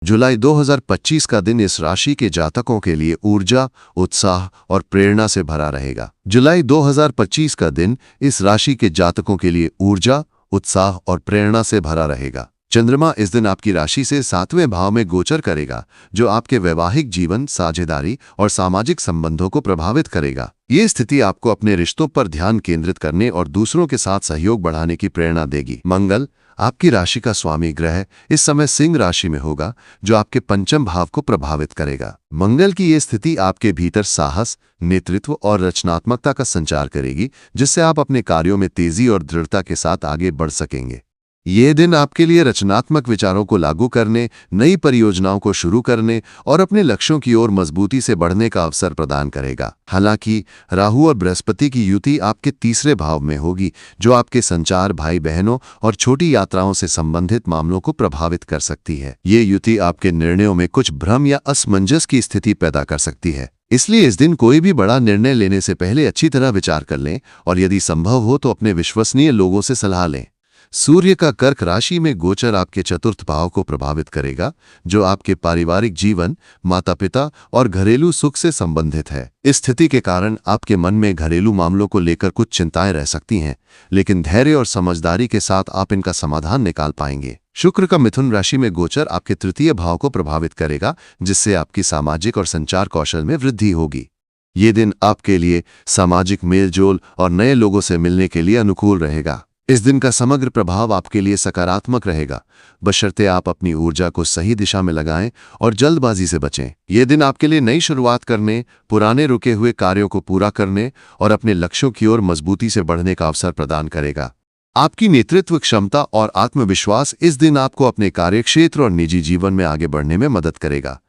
जुलाई 2025 का दिन इस राशि के जातकों के लिए ऊर्जा, उत्साह और प्रेरणा से भरा रहेगा। जुलाई 2025 का दिन इस राशि के जातकों के लिए ऊर्जा, उत्साह और प्रेरणा से भरा रहेगा। चंद्रमा इस दिन आपकी राशि से 7वें भाव में गोचर करेगा, जो आपके वैवाहिक जीवन, साझेदारी और सामाजिक संबंधों को प्रभावित करेगा। ये स्थिति आपको अपने रिश्तों पर ध्यान केंद्रित करने और दूसरों के साथ सहयोग बढ़ाने की प्रेरणा देगी। मंगल, आपकी राशि का स्वामी ग्रह, इस समय सिंह राशि में होगा, जो आपके पंचम भाव को प्रभावित करेगा। मंगल की ये स्थिति आपके भीतर साहस, नेतृत्व और रचनात्मकता का संचार करेगी, जिससे आप अपने कार्यों में तेजी और दृढ़ता के साथ आगे बढ़ सकेंगे। ये दिन आपके लिए रचनात्मक विचारों को लागू करने, नई परियोजनाओं को शुरू करने और अपने लक्ष्यों की ओर मजबूती से बढ़ने का अवसर प्रदान करेगा। हालांकि राहु और बृहस्पति की युति आपके तीसरे भाव में होगी, जो आपके संचार, भाई बहनों और छोटी यात्राओं से संबंधित मामलों को प्रभावित कर सकती है। ये युति आपके निर्णयों में कुछ भ्रम या असमंजस की स्थिति पैदा कर सकती है। इसलिए इस दिन कोई भी बड़ा निर्णय लेने से पहले अच्छी तरह विचार कर लें और यदि संभव हो तो अपने विश्वसनीय लोगों से सलाह लें। सूर्य का कर्क राशि में गोचर आपके चतुर्थ भाव को प्रभावित करेगा, जो आपके पारिवारिक जीवन, माता पिता और घरेलू सुख से संबंधित है। इस स्थिति के कारण आपके मन में घरेलू मामलों को लेकर कुछ चिंताएं रह सकती हैं, लेकिन धैर्य और समझदारी के साथ आप इनका समाधान निकाल पाएंगे। शुक्र का मिथुन राशि में गोचर आपके तृतीय भाव को प्रभावित करेगा, जिससे आपकी सामाजिक और संचार कौशल में वृद्धि होगी। ये दिन आपके लिए सामाजिक मेलजोल और नए लोगों से मिलने के लिए अनुकूल रहेगा। इस दिन का समग्र प्रभाव आपके लिए सकारात्मक रहेगा, बशर्ते आप अपनी ऊर्जा को सही दिशा में लगाएं और जल्दबाजी से बचें। ये दिन आपके लिए नई शुरुआत करने, पुराने रुके हुए कार्यों को पूरा करने और अपने लक्ष्यों की ओर मजबूती से बढ़ने का अवसर प्रदान करेगा। आपकी नेतृत्व क्षमता और आत्मविश्वास इस दिन आपको अपने कार्यक्षेत्र और निजी जीवन में आगे बढ़ने में मदद करेगा।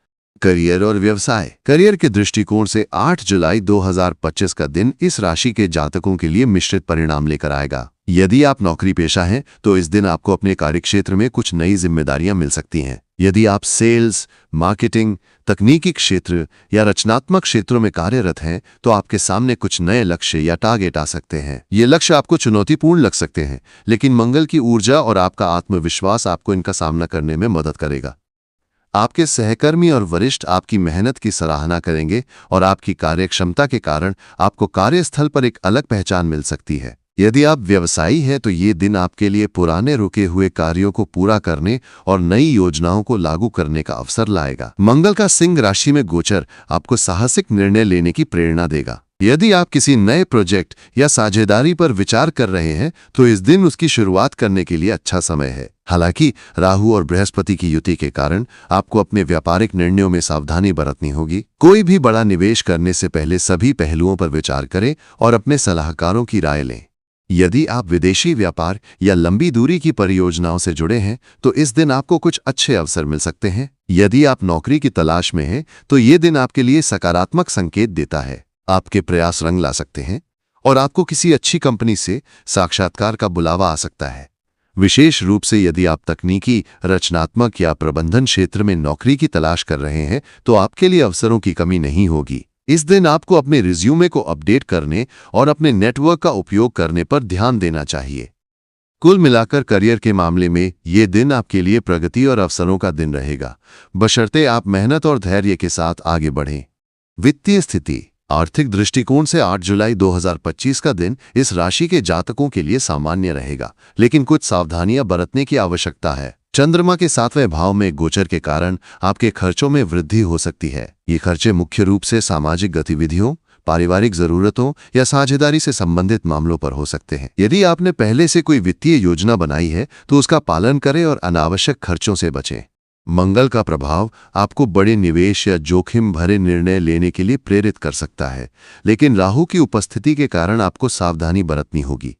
करियर और व्यवसाय। करियर के दृष्टिकोण से 8 जुलाई 2025 का दिन इस राशि के जातकों के लिए मिश्रित परिणाम लेकर आएगा। यदि आप नौकरी पेशा हैं तो इस दिन आपको अपने कार्यक्षेत्र में कुछ नई जिम्मेदारियां मिल सकती हैं। यदि आप सेल्स, मार्केटिंग, तकनीकी क्षेत्र या रचनात्मक क्षेत्रों में कार्यरत हैं तो आपके सामने कुछ नए लक्ष्य या टारगेट आ सकते हैं। ये लक्ष्य आपको चुनौतीपूर्ण लग सकते हैं, लेकिन मंगल की ऊर्जा और आपका आत्मविश्वास आपको इनका सामना करने में मदद करेगा। आपके सहकर्मी और वरिष्ठ आपकी मेहनत की सराहना करेंगे और आपकी कार्यक्षमता के कारण आपको कार्यस्थल पर एक अलग पहचान मिल सकती है। यदि आप व्यवसायी हैं तो ये दिन आपके लिए पुराने रुके हुए कार्यों को पूरा करने और नई योजनाओं को लागू करने का अवसर लाएगा। मंगल का सिंह राशि में गोचर आपको साहसिक निर्णय लेने की प्रेरणा देगा। यदि आप किसी नए प्रोजेक्ट या साझेदारी पर विचार कर रहे हैं तो इस दिन उसकी शुरुआत करने के लिए अच्छा समय है। हालांकि राहु और बृहस्पति की युति के कारण आपको अपने व्यापारिक निर्णयों में सावधानी बरतनी होगी। कोई भी बड़ा निवेश करने से पहले सभी पहलुओं पर विचार करें और अपने सलाहकारों की राय लें। यदि आप विदेशी व्यापार या लंबी दूरी की परियोजनाओं से जुड़े हैं तो इस दिन आपको कुछ अच्छे अवसर मिल सकते हैं। यदि आप नौकरी की तलाश में हैं तो ये दिन आपके लिए सकारात्मक संकेत देता है। आपके प्रयास रंग ला सकते हैं और आपको किसी अच्छी कंपनी से साक्षात्कार का बुलावा आ सकता है। विशेष रूप से यदि आप तकनीकी, रचनात्मक या प्रबंधन क्षेत्र में नौकरी की तलाश कर रहे हैं तो आपके लिए अवसरों की कमी नहीं होगी। इस दिन आपको अपने रिज्यूमे को अपडेट करने और अपने नेटवर्क का उपयोग करने पर ध्यान देना चाहिए। कुल मिलाकर करियर के मामले में ये दिन आपके लिए प्रगति और अवसरों का दिन रहेगा, बशर्ते आप मेहनत और धैर्य के साथ आगे बढ़ें। वित्तीय स्थिति। आर्थिक दृष्टिकोण से 8 जुलाई 2025 का दिन इस राशि के जातकों के लिए सामान्य रहेगा, लेकिन कुछ सावधानियां बरतने की आवश्यकता है। चंद्रमा के 7वें भाव में गोचर के कारण आपके खर्चों में वृद्धि हो सकती है। ये खर्चे मुख्य रूप से सामाजिक गतिविधियों, पारिवारिक जरूरतों या साझेदारी से संबंधित मामलों पर हो सकते हैं। यदि आपने पहले से कोई वित्तीय योजना बनाई है तो उसका पालन करें और अनावश्यक खर्चों से बचें। मंगल का प्रभाव आपको बड़े निवेश या जोखिम भरे निर्णय लेने के लिए प्रेरित कर सकता है, लेकिन राहु की उपस्थिति के कारण आपको सावधानी बरतनी होगी।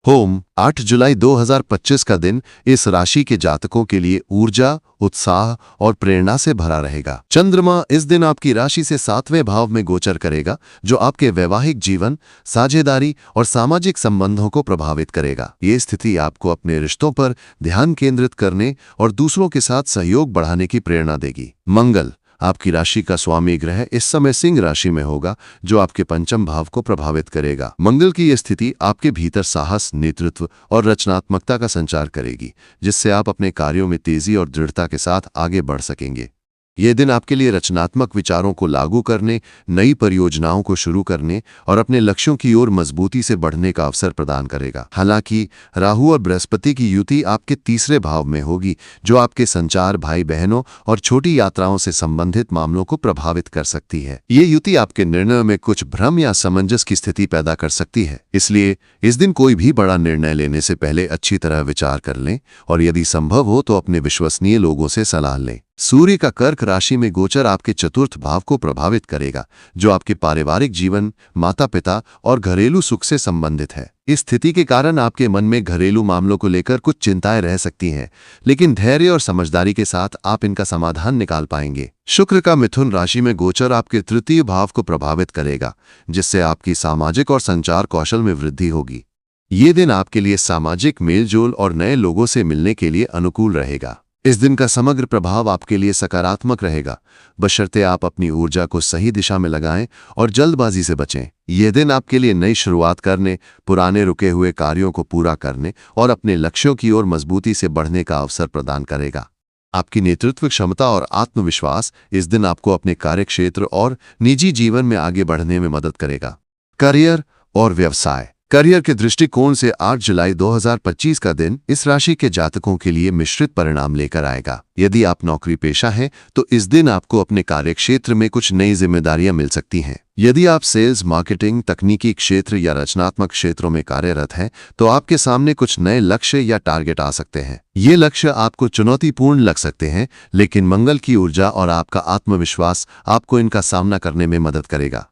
होम। 8 जुलाई 2025 का दिन इस राशि के जातकों के लिए ऊर्जा, उत्साह और प्रेरणा से भरा रहेगा। चंद्रमा इस दिन आपकी राशि से 7वें भाव में गोचर करेगा, जो आपके वैवाहिक जीवन, साझेदारी और सामाजिक संबंधों को प्रभावित करेगा। ये स्थिति आपको अपने रिश्तों पर ध्यान केंद्रित करने और दूसरों के साथ सहयोग बढ़ाने की प्रेरणा देगी। मंगल। आपकी राशि का स्वामी ग्रह इस समय सिंह राशि में होगा, जो आपके पंचम भाव को प्रभावित करेगा। मंगल की यह स्थिति आपके भीतर साहस, नेतृत्व और रचनात्मकता का संचार करेगी, जिससे आप अपने कार्यों में तेजी और दृढ़ता के साथ आगे बढ़ सकेंगे। यह दिन आपके लिए रचनात्मक विचारों को लागू करने, नई परियोजनाओं को शुरू करने और अपने लक्ष्यों की ओर मजबूती से बढ़ने का अवसर प्रदान करेगा। हालांकि राहु और बृहस्पति की युति आपके तीसरे भाव में होगी, जो आपके संचार, भाई बहनों और छोटी यात्राओं से संबंधित मामलों को प्रभावित कर सकती है। ये युति आपके निर्णय में कुछ भ्रम या असमंजस की स्थिति पैदा कर सकती है, इसलिए इस दिन कोई भी बड़ा निर्णय लेने से पहले अच्छी तरह विचार कर लें और यदि संभव हो तो अपने विश्वसनीय लोगों से सलाह लें। सूर्य का कर्क राशि में गोचर आपके चतुर्थ भाव को प्रभावित करेगा, जो आपके पारिवारिक जीवन, माता पिता और घरेलू सुख से संबंधित है। इस स्थिति के कारण आपके मन में घरेलू मामलों को लेकर कुछ चिंताएं रह सकती हैं, लेकिन धैर्य और समझदारी के साथ आप इनका समाधान निकाल पाएंगे। शुक्र का मिथुन राशि में गोचर आपके तृतीय भाव को प्रभावित करेगा, जिससे आपकी सामाजिक और संचार कौशल में वृद्धि होगी। ये दिन आपके लिए सामाजिक मेलजोल और नए लोगों से मिलने के लिए अनुकूल रहेगा। इस दिन का समग्र प्रभाव आपके लिए सकारात्मक रहेगा, बशर्ते आप अपनी ऊर्जा को सही दिशा में लगाएं और जल्दबाजी से बचें। यह दिन आपके लिए नई शुरुआत करने, पुराने रुके हुए कार्यों को पूरा करने और अपने लक्ष्यों की ओर मजबूती से बढ़ने का अवसर प्रदान करेगा। आपकी नेतृत्व क्षमता और आत्मविश्वास इस दिन आपको अपने कार्यक्षेत्र और निजी जीवन में आगे बढ़ने में मदद करेगा। करियर और व्यवसाय। करियर के दृष्टिकोण से 8 जुलाई 2025 का दिन इस राशि के जातकों के लिए मिश्रित परिणाम लेकर आएगा। यदि आप नौकरी पेशा हैं, तो इस दिन आपको अपने कार्यक्षेत्र में कुछ नई जिम्मेदारियां मिल सकती हैं। यदि आप सेल्स, मार्केटिंग, तकनीकी क्षेत्र या रचनात्मक क्षेत्रों में कार्यरत हैं, तो आपके सामने कुछ नए लक्ष्य या टारगेट आ सकते हैं। ये लक्ष्य आपको चुनौतीपूर्ण लग सकते हैं, लेकिन मंगल की ऊर्जा और आपका आत्मविश्वास आपको इनका सामना करने में मदद करेगा।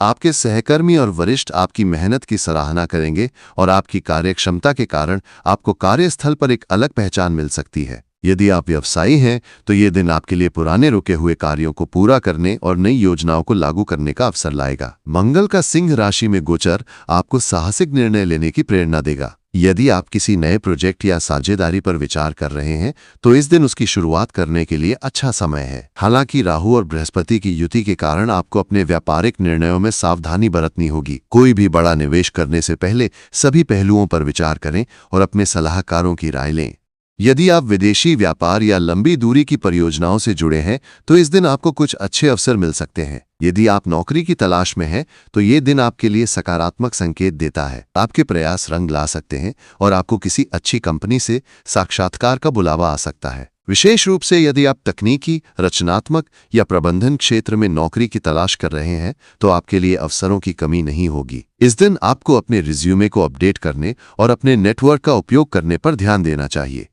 आपके सहकर्मी और वरिष्ठ आपकी मेहनत की सराहना करेंगे और आपकी कार्यक्षमता के कारण आपको कार्यस्थल पर एक अलग पहचान मिल सकती है। यदि आप व्यवसायी हैं, तो ये दिन आपके लिए पुराने रुके हुए कार्यों को पूरा करने और नई योजनाओं को लागू करने का अवसर लाएगा। मंगल का सिंह राशि में गोचर आपको साहसिक निर्णय लेने की प्रेरणा देगा। यदि आप किसी नए प्रोजेक्ट या साझेदारी पर विचार कर रहे हैं, तो इस दिन उसकी शुरुआत करने के लिए अच्छा समय है। हालांकि राहु और बृहस्पति की युति के कारण आपको अपने व्यापारिक निर्णयों में सावधानी बरतनी होगी। कोई भी बड़ा निवेश करने से पहले सभी पहलुओं पर विचार करें और अपने सलाहकारों की राय लें। यदि आप विदेशी व्यापार या लंबी दूरी की परियोजनाओं से जुड़े हैं, तो इस दिन आपको कुछ अच्छे अवसर मिल सकते हैं। यदि आप नौकरी की तलाश में हैं, तो ये दिन आपके लिए सकारात्मक संकेत देता है। आपके प्रयास रंग ला सकते हैं और आपको किसी अच्छी कंपनी से साक्षात्कार का बुलावा आ सकता है। विशेष रूप से यदि आप तकनीकी, रचनात्मक या प्रबंधन क्षेत्र में नौकरी की तलाश कर रहे हैं, तो आपके लिए अवसरों की कमी नहीं होगी। इस दिन आपको अपने रिज्यूमे को अपडेट करने और अपने नेटवर्क का उपयोग करने पर ध्यान देना चाहिए।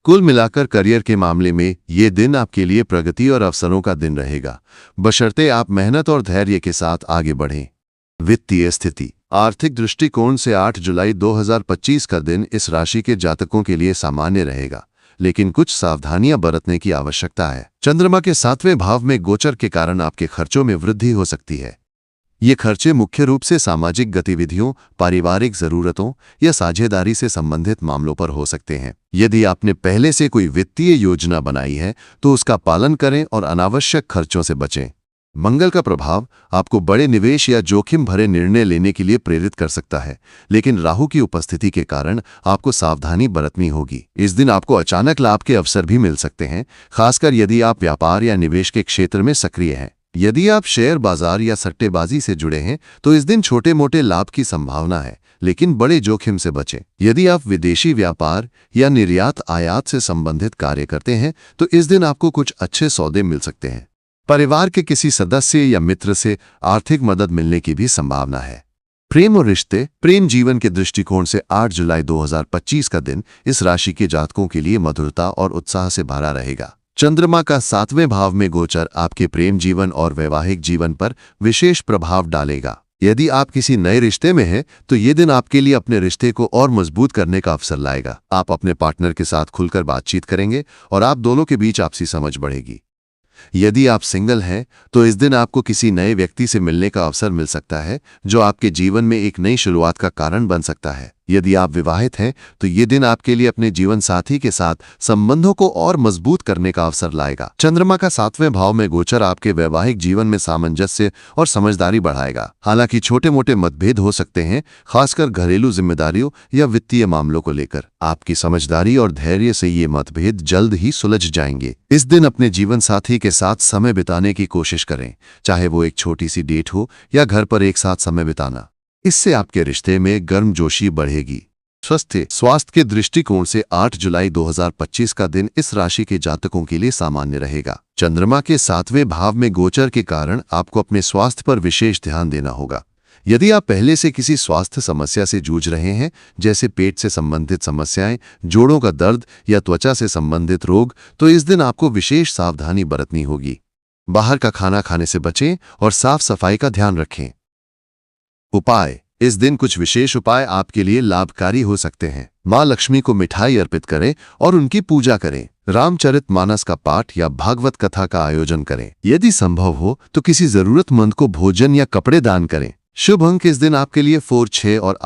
कुल मिलाकर करियर के मामले में ये दिन आपके लिए प्रगति और अवसरों का दिन रहेगा, बशर्ते आप मेहनत और धैर्य के साथ आगे बढ़ें। वित्तीय स्थिति। आर्थिक दृष्टिकोण से 8 जुलाई 2025 का दिन इस राशि के जातकों के लिए सामान्य रहेगा, लेकिन कुछ सावधानियां बरतने की आवश्यकता है। चंद्रमा के 7वें भाव में गोचर के कारण आपके खर्चों में वृद्धि हो सकती है। ये खर्चे मुख्य रूप से सामाजिक गतिविधियों, पारिवारिक जरूरतों या साझेदारी से संबंधित मामलों पर हो सकते हैं। यदि आपने पहले से कोई वित्तीय योजना बनाई है, तो उसका पालन करें और अनावश्यक खर्चों से बचें। मंगल का प्रभाव आपको बड़े निवेश या जोखिम भरे निर्णय लेने के लिए प्रेरित कर सकता है, लेकिन राहु की उपस्थिति के कारण आपको सावधानी बरतनी होगी। इस दिन आपको अचानक लाभ के अवसर भी मिल सकते हैं, खासकर यदि आप व्यापार या निवेश के क्षेत्र में सक्रिय हैं। यदि आप शेयर बाजार या सट्टेबाजी से जुड़े हैं, तो इस दिन छोटे मोटे लाभ की संभावना है, लेकिन बड़े जोखिम से बचें। यदि आप विदेशी व्यापार या निर्यात आयात से संबंधित कार्य करते हैं, तो इस दिन आपको कुछ अच्छे सौदे मिल सकते हैं। परिवार के किसी सदस्य या मित्र से आर्थिक मदद मिलने की भी संभावना है। प्रेम और रिश्ते। प्रेम जीवन के दृष्टिकोण से 8 जुलाई 2025 का दिन इस राशि के जातकों के लिए मधुरता और उत्साह से भरा रहेगा। चंद्रमा का 7वें भाव में गोचर आपके प्रेम जीवन और वैवाहिक जीवन पर विशेष प्रभाव डालेगा। यदि आप किसी नए रिश्ते में हैं, तो ये दिन आपके लिए अपने रिश्ते को और मजबूत करने का अवसर लाएगा। आप अपने पार्टनर के साथ खुलकर बातचीत करेंगे और आप दोनों के बीच आपसी समझ बढ़ेगी। यदि आप सिंगल हैं, तो इस दिन आपको किसी नए व्यक्ति से मिलने का अवसर मिल सकता है, जो आपके जीवन में एक नई शुरुआत का कारण बन सकता है। यदि आप विवाहित हैं तो ये दिन आपके लिए अपने जीवन साथी के साथ संबंधों को और मजबूत करने का अवसर लाएगा। चंद्रमा का 7वें भाव में गोचर आपके वैवाहिक जीवन में सामंजस्य और समझदारी बढ़ाएगा। हालांकि छोटे मोटे मतभेद हो सकते हैं, खासकर घरेलू जिम्मेदारियों या वित्तीय मामलों को लेकर। आपकी समझदारी और धैर्य से ये मतभेद जल्द ही सुलझ जाएंगे। इस दिन अपने जीवन साथी के साथ समय बिताने की कोशिश करें, चाहे वो एक छोटी सी डेट हो या घर पर एक साथ समय बिताना। इससे आपके रिश्ते में गर्मजोशी बढ़ेगी। स्वास्थ्य के दृष्टिकोण से 8 जुलाई 2025 का दिन इस राशि के जातकों के लिए सामान्य रहेगा। चंद्रमा के 7वें भाव में गोचर के कारण आपको अपने स्वास्थ्य पर विशेष ध्यान देना होगा। यदि आप पहले से किसी स्वास्थ्य समस्या से जूझ रहे हैं, जैसे पेट से संबंधित समस्याएं, जोड़ों का दर्द या त्वचा से संबंधित रोग, तो इस दिन आपको विशेष सावधानी बरतनी होगी। बाहर का खाना खाने से बचें और साफ सफाई का ध्यान रखें। उपाय: इस दिन कुछ विशेष उपाय आपके लिए लाभकारी हो सकते हैं। मां लक्ष्मी को मिठाई अर्पित करें और उनकी पूजा करें। रामचरितमानस का पाठ या भागवत कथा का आयोजन करें। यदि संभव हो तो किसी जरूरतमंद को भोजन या कपड़े दान करें। शुभ अंक इस दिन आपके लिए 4, 6 और